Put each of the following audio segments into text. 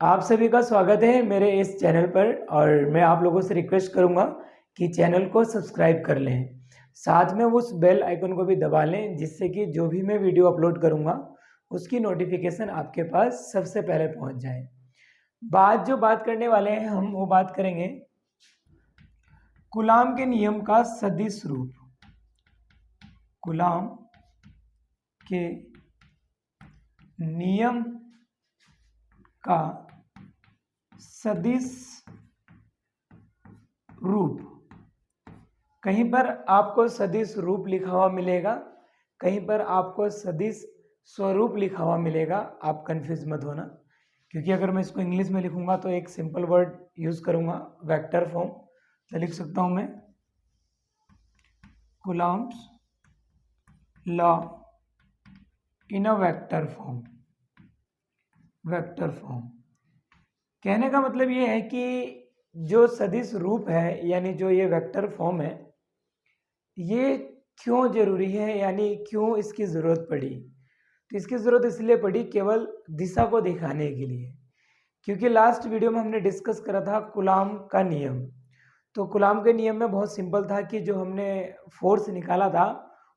आप सभी का स्वागत है मेरे इस चैनल पर। और मैं आप लोगों से रिक्वेस्ट करूंगा कि चैनल को सब्सक्राइब कर लें, साथ में उस बेल आइकन को भी दबा लें, जिससे कि जो भी मैं वीडियो अपलोड करूंगा उसकी नोटिफिकेशन आपके पास सबसे पहले पहुंच जाए। बात करने वाले हैं हम, वो बात करेंगे कूलाम के नियम का सदिश रूप। कूलाम के नियम का सदिश रूप। कहीं पर आपको सदिश रूप लिखा हुआ मिलेगा, कहीं पर आपको सदिश स्वरूप लिखा हुआ मिलेगा। आप कंफ्यूज मत होना, क्योंकि अगर मैं इसको इंग्लिश में लिखूंगा तो एक सिंपल वर्ड यूज करूंगा, वेक्टर फॉर्म। तो लिख सकता हूं मैं Coulomb's law in a vector form. Vector form कहने का मतलब ये है कि जो सदिश रूप है, यानी जो ये वेक्टर फॉर्म है, ये क्यों जरूरी है, यानी क्यों इसकी जरूरत पड़ी। तो इसकी जरूरत इसलिए पड़ी केवल दिशा को दिखाने के लिए, क्योंकि लास्ट वीडियो में हमने डिस्कस करा था कूलाम का नियम। तो कूलाम के नियम में बहुत सिंपल था कि जो हमने फोर्स निकाला था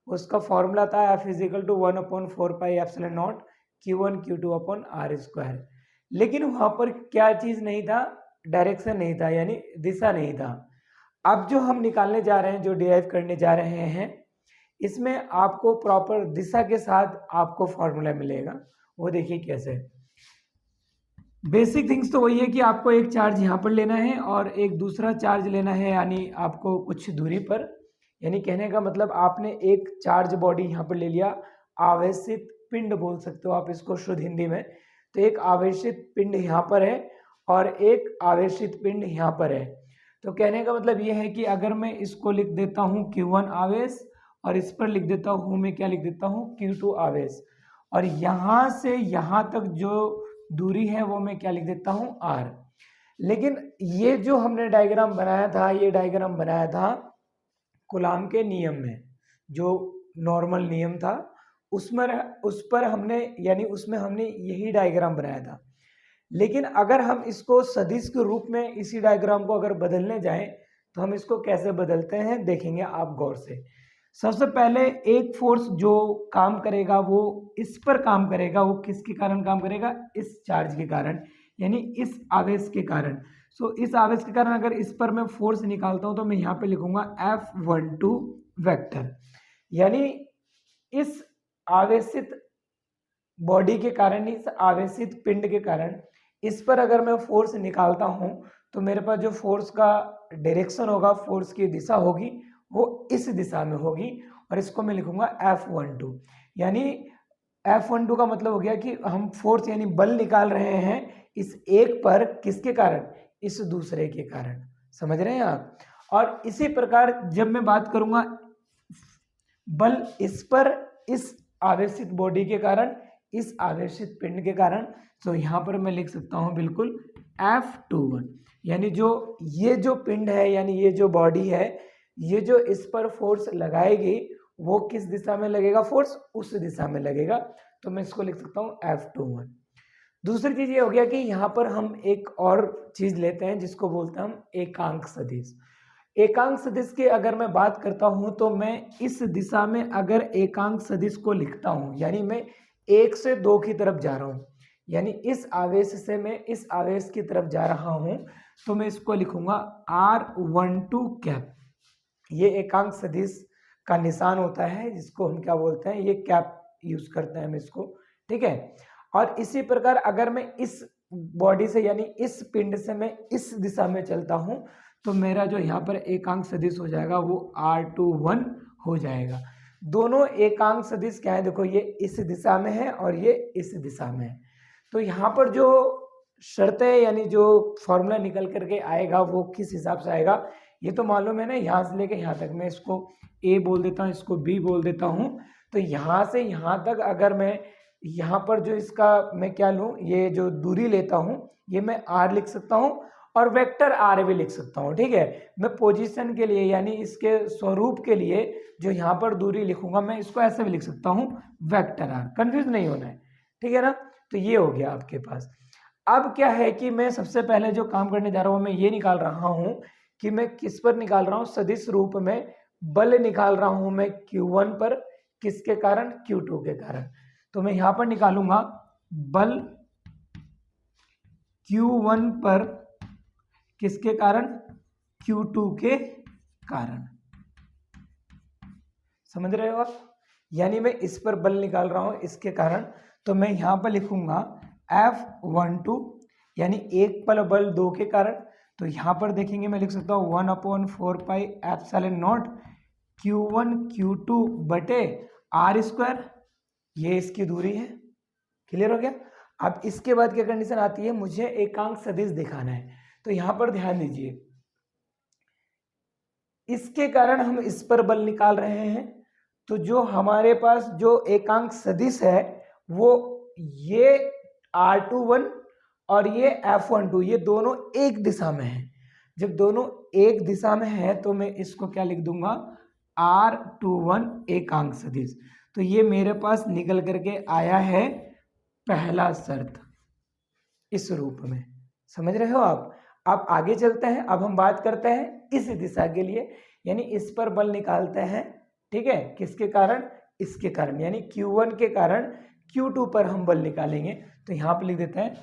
उसका फॉर्मूला था F = 1/4πε0 Q1 Q2/r²। लेकिन वहां पर क्या चीज नहीं था, डायरेक्शन नहीं था, यानी दिशा नहीं था। अब जो हम निकालने जा रहे हैं, जो डिराइव करने जा रहे हैं, इसमें आपको प्रॉपर दिशा के साथ आपको फॉर्मूला मिलेगा। वो देखिए कैसे। बेसिक थिंग्स तो वही है कि आपको एक चार्ज यहाँ पर लेना है और एक दूसरा चार्ज लेना है, यानी आपको कुछ दूरी पर। यानी कहने का मतलब आपने एक चार्ज बॉडी यहाँ पर ले लिया, आवेशित पिंड बोल सकते हो आप इसको शुद्ध हिंदी में। तो एक आवेशित पिंड यहाँ पर है और एक आवेशित पिंड यहाँ पर है। तो कहने का मतलब ये है कि अगर मैं इसको लिख देता हूँ Q1 आवेश और इस पर लिख देता हूँ, मैं क्या लिख देता हूँ, Q2 आवेश, और यहाँ से यहाँ तक जो दूरी है वो मैं क्या लिख देता हूँ, R। लेकिन ये जो हमने डायग्राम बनाया था, ये डायग्राम बनाया था कूलाम के नियम में, जो नॉर्मल नियम था उस पर हमने, यानी उसमें हमने यही डायग्राम बनाया था। लेकिन अगर हम इसको सदिश के रूप में इसी डायग्राम को अगर बदलने जाएं तो हम इसको कैसे बदलते हैं देखेंगे आप गौर से। सबसे पहले एक फोर्स जो काम करेगा वो इस पर काम करेगा। वो किसके कारण काम करेगा, इस चार्ज के कारण, यानी इस आवेश के कारण। सो इस आवेश के कारण अगर इस पर मैं फोर्स निकालता हूं तो मैं यहाँ पे लिखूंगा F12 वेक्टर। यानी इस आवेशित बॉडी के कारण, इस आवेशित पिंड के कारण इस पर अगर मैं फोर्स निकालता हूं तो मेरे पास जो फोर्स का डायरेक्शन होगा, फोर्स की दिशा होगी, वो इस दिशा में होगी। और इसको मैं लिखूंगा F12। यानी F12 का मतलब हो गया कि हम फोर्स यानी बल निकाल रहे हैं इस एक पर, किसके कारण, इस दूसरे के कारण। समझ रहे हैं आप। और इसी प्रकार जब मैं बात करूंगा बल इस पर, इस आवेशित बॉडी के कारण, इस आवेशित पिंड के कारण, तो यहां पर मैं लिख सकता हूं बिल्कुल F21। यानी ये जो पिंड है, यानी ये जो बॉडी है, ये जो इस पर फोर्स लगाएगी वो किस दिशा में लगेगा, फोर्स उस दिशा में लगेगा। तो मैं इसको लिख सकता हूं F21। दूसरी चीज ये हो गया कि यहाँ पर हम एक और चीज लेते हैं जिसको बोलते हैं हम एकांक सदिश। एकांक सदिश की अगर मैं बात करता हूं तो मैं इस दिशा में अगर एकांक सदिश को लिखता हूं, यानी मैं 1 से 2 की तरफ जा रहा हूं, यानी इस आवेश से मैं इस आवेश की तरफ जा रहा हूं, तो मैं इसको लिखूंगा R12 कैप। ये एकांक सदिश का निशान होता है, जिसको हम क्या बोलते हैं, ये कैप यूज करते हैं हम इसको, ठीक है। और इसी प्रकार अगर मैं इस बॉडी से, यानी इस पिंड से मैं इस दिशा में चलता हूं, तो मेरा जो यहाँ पर एकांक सदिश हो जाएगा वो R21 हो जाएगा। दोनों एकांक सदिश क्या है, देखो ये इस दिशा में है और ये इस दिशा में है। तो यहाँ पर जो शर्तें, यानी जो फॉर्मूला निकल करके आएगा वो किस हिसाब से आएगा, ये तो मालूम है ना। यहाँ से लेके यहाँ तक मैं इसको A बोल देता हूँ, इसको B बोल देता हूँ। तो यहाँ से यहाँ तक अगर मैं यहाँ पर जो इसका मैं क्या लूँ, ये जो दूरी लेता हूँ, ये मैं R लिख सकता हूँ और वेक्टर R भी लिख सकता हूँ, ठीक है। मैं पोजीशन के लिए, यानी इसके स्वरूप के लिए जो यहाँ पर दूरी लिखूंगा, मैं इसको ऐसे भी लिख सकता हूँ वेक्टर R। कंफ्यूज नहीं होना है, ठीक है ना। तो ये हो गया आपके पास। अब क्या है कि मैं सबसे पहले जो काम करने जा रहा हूँ मैं ये निकाल रहा हूँ कि मैं किस पर निकाल रहा हूँ, सदिश रूप में बल निकाल रहा हूँ मैं Q1 पर, किसके कारण, Q2 के कारण। तो मैं यहाँ पर निकालूंगा बल Q1 पर किसके कारण, Q2 के कारण। समझ रहे हो आप, यानी मैं इस पर बल निकाल रहा हूं इसके कारण। तो मैं यहां पर लिखूंगा F12 यानी एक पर बल 2 के कारण। तो यहां पर देखेंगे मैं लिख सकता हूँ 1/4πε0 Q1 Q2 बटे R स्क्वायर, ये इसकी दूरी है। क्लियर हो गया। अब इसके बाद क्या कंडीशन आती है, मुझे एकांक सदिश दिखाना है। तो यहां पर ध्यान दीजिए, इसके कारण हम इस पर बल निकाल रहे हैं। तो जो हमारे पास जो एकांक सदिश है वो ये R21 और ये F12 ये दोनों एक दिशा में है। जब दोनों एक दिशा में है तो मैं इसको क्या लिख दूंगा, R21 एकांक सदिश। तो ये मेरे पास निकल करके आया है पहला शर्त इस रूप में। समझ रहे हो आप। अब आगे चलते हैं, अब हम बात करते हैं इस दिशा के लिए, यानी इस पर बल निकालते हैं। ठीक है, किसके कारण, इसके कारण, यानी Q1 के कारण Q2 पर हम बल निकालेंगे। तो यहां पर लिख देते हैं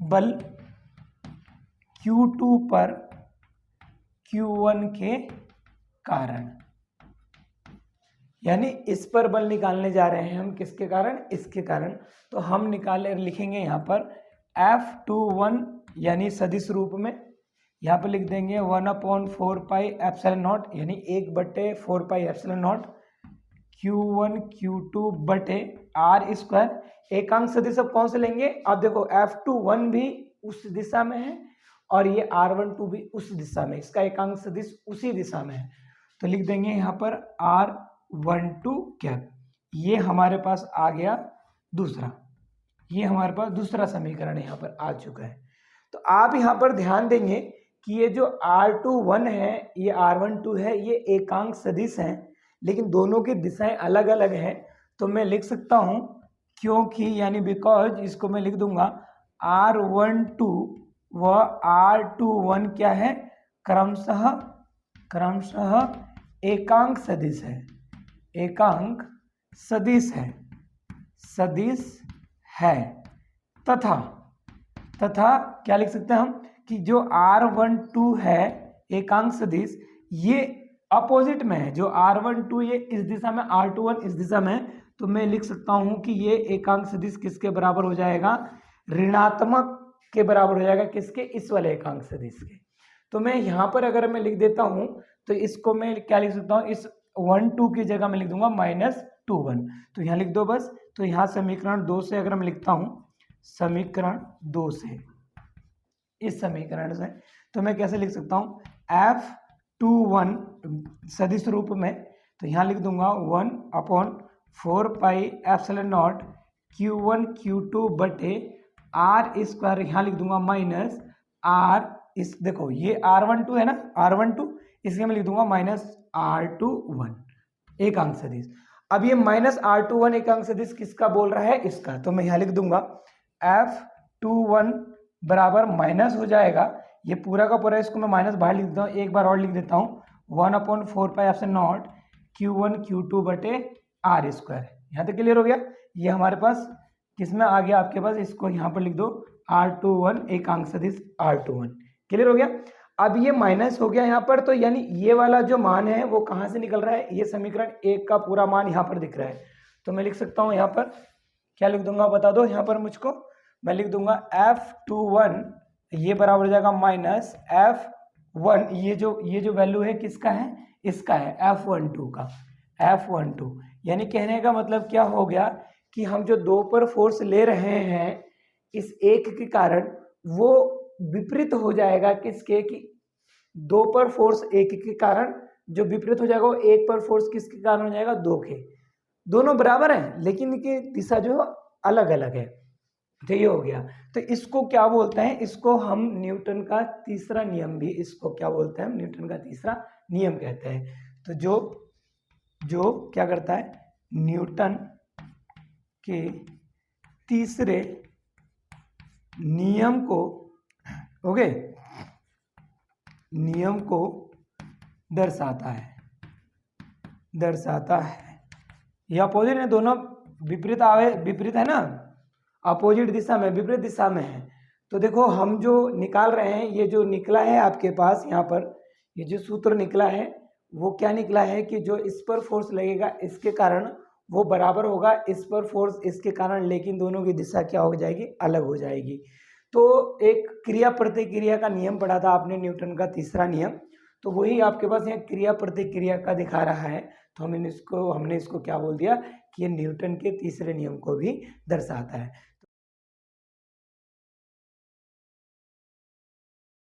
बल Q2 पर Q1 के कारण, यानी इस पर बल निकालने जा रहे हैं हम, किसके कारण, इसके कारण। तो हम लिखेंगे यहाँ पर F21 यानी सदिश रूप में, यहाँ पर लिख देंगे 1/4πε0 यानी 1/4πε0 Q1 Q2 बटे R स्क्वायर। एकांक सदिश अब कौन से लेंगे, आप देखो F21 भी उस दिशा में है और ये R12 भी उस दिशा में, इसका एकांक सदिश उसी दिशा में है। तो लिख देंगे यहाँ पर R12 कैप। ये हमारे पास आ गया दूसरा, ये हमारे पास दूसरा समीकरण यहाँ पर आ चुका है। तो आप यहाँ पर ध्यान देंगे कि ये जो R21 है ये R12 है, ये एकांक सदिश हैं लेकिन दोनों की दिशाएं अलग अलग हैं। तो मैं लिख सकता हूँ क्योंकि, यानी बिकॉज, इसको मैं लिख दूंगा R12 व R21 क्या है, क्रमशः एकांक सदिश है, एकांक सदिश है, सदिश है। तथा क्या लिख सकते हैं हम कि जो R12 है एकांक सदिश ये अपोजिट में है। जो R12 ये इस दिशा में, R21 इस दिशा में है। तो मैं लिख सकता हूं कि ये एकांक सदिश किसके बराबर हो जाएगा, ऋणात्मक के बराबर हो जाएगा, किसके, इस वाले एकांक सदिश के। तो मैं यहां पर अगर मैं लिख देता हूं तो इसको मैं क्या लिख सकता हूं, इस 1 2 की जगह मैं लिख दूंगा -21। तो यहाँ लिख दो बस। तो यहाँ समीकरण 2 से अगर मैं लिखता हूं, समीकरण 2 से, इस समीकरण से, तो मैं कैसे लिख सकता हूं, F21 सदिश रूप में। तो यहाँ लिख दूंगा 1/4πε0 Q1 Q2 बटे R स्क्वायर, यहाँ लिख दूंगा माइनस R, इस देखो ये R12 है ना, R12, इसलिए मैं लिख दूंगा -R21 एकांक सदिश। अब ये -R21 एकांक सदिश किसका बोल रहा है, इसका। तो मैं यहाँ लिख दूंगा F21 बराबर माइनस हो जाएगा, ये पूरा का पूरा, इसको मैं माइनस बाहर लिख देता हूँ, एक बार और लिख देता हूँ 1/4πε0 Q1 Q2 बटे R स्क्वायर। यहाँ तक क्लियर हो गया। ये हमारे पास किस में आ गया आपके पास, इसको यहाँ पर लिख दो R21 एकांक सदिश R21। क्लियर हो गया। अब ये माइनस हो गया यहाँ पर, तो यानी ये वाला जो मान है वो कहाँ से निकल रहा है, ये समीकरण 1 का पूरा मान यहाँ पर दिख रहा है। तो मैं लिख सकता हूँ यहाँ पर क्या लिख दूंगा, बता दो यहाँ पर मुझको। मैं लिख दूंगा F21 ये बराबर हो जाएगा माइनस F1, ये जो वैल्यू है किसका है, इसका है, F12 का, F12। यानी कहने का मतलब क्या हो गया कि हम जो 2 पर फोर्स ले रहे हैं इस एक के कारण वो विपरीत हो जाएगा, किसके, कि 2 पर फोर्स 1 के कारण जो विपरीत हो जाएगा वो 1 पर फोर्स किसके कारण हो जाएगा, 2 के। दोनों बराबर हैं लेकिन इनकी दिशा जो अलग अलग है। तो ये हो गया। तो इसको क्या बोलते हैं, इसको हम न्यूटन का तीसरा नियम भी, इसको क्या बोलते हैं, न्यूटन का तीसरा नियम कहते हैं। तो जो क्या करता है, न्यूटन के तीसरे नियम को ओके नियम को दर्शाता है। ये अपोजिट है, दोनों विपरीत है ना, अपोजिट दिशा में, विपरीत दिशा में है। तो देखो हम जो निकाल रहे हैं, ये जो निकला है आपके पास यहाँ पर, ये जो सूत्र निकला है वो क्या निकला है कि जो इस पर फोर्स लगेगा इसके कारण वो बराबर होगा इस पर फोर्स इसके कारण, लेकिन दोनों की दिशा क्या हो जाएगी, अलग हो जाएगी। तो एक क्रिया प्रतिक्रिया का नियम पढ़ा था आपने, न्यूटन का तीसरा नियम, तो वही आपके पास यहाँ क्रिया प्रतिक्रिया का दिखा रहा है। तो हमने इसको क्या बोल दिया कि ये न्यूटन के तीसरे नियम को भी दर्शाता है।